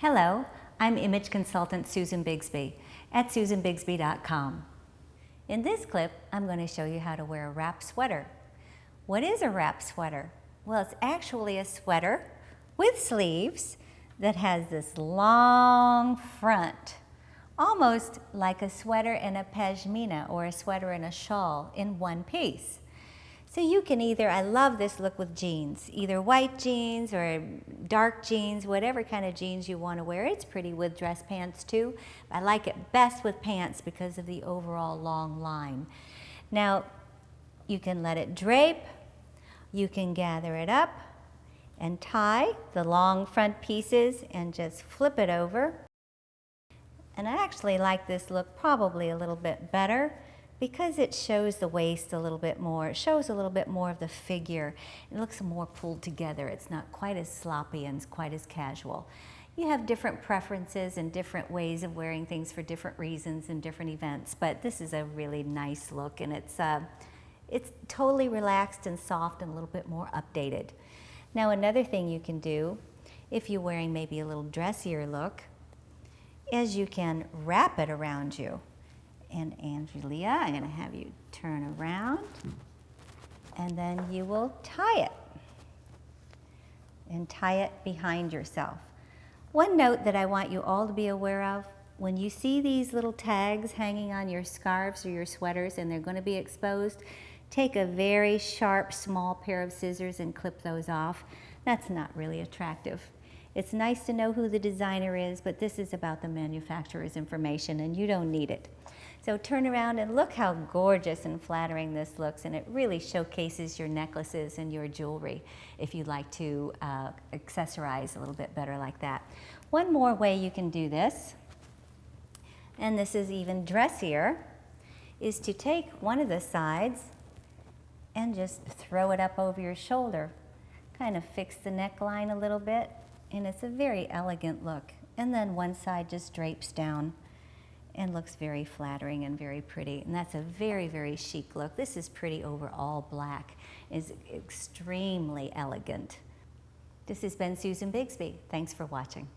Hello, I'm image consultant Susan Bigsby at susanbigsby.com. In this clip, I'm going to show you how to wear a wrap sweater. What is a wrap sweater? Well, it's actually a sweater with sleeves that has this long front, almost like a sweater and a pashmina or a sweater and a shawl in one piece. So you can either, I love this look with jeans, either white jeans or dark jeans, whatever kind of jeans you want to wear. It's pretty with dress pants too. I like it best with pants because of the overall long line. Now, you can let it drape, you can gather it up and tie the long front pieces and just flip it over. And I actually like this look probably a little bit better because it shows the waist a little bit more. It shows a little bit more of the figure. It looks more pulled together. It's not quite as sloppy and quite as casual. You have different preferences and different ways of wearing things for different reasons and different events, but this is a really nice look, and it's totally relaxed and soft and a little bit more updated. Now, another thing you can do, if you're wearing maybe a little dressier look, is you can wrap it around you. And Angelia, I'm going to have you turn around, and then you will tie it. And tie it behind yourself. One note that I want you all to be aware of, when you see these little tags hanging on your scarves or your sweaters and they're going to be exposed, take a very sharp, small pair of scissors and clip those off. That's not really attractive. It's nice to know who the designer is, but this is about the manufacturer's information and you don't need it. So turn around and look how gorgeous and flattering this looks, and it really showcases your necklaces and your jewelry if you'd like to accessorize a little bit better like that. One more way you can do this, and this is even dressier, is to take one of the sides and just throw it up over your shoulder. Kind of fix the neckline a little bit, and it's a very elegant look. And then one side just drapes down and looks very flattering and very pretty. And that's a very, very chic look. This is pretty over all black. It's extremely elegant. This has been Susan Bigsby. Thanks for watching.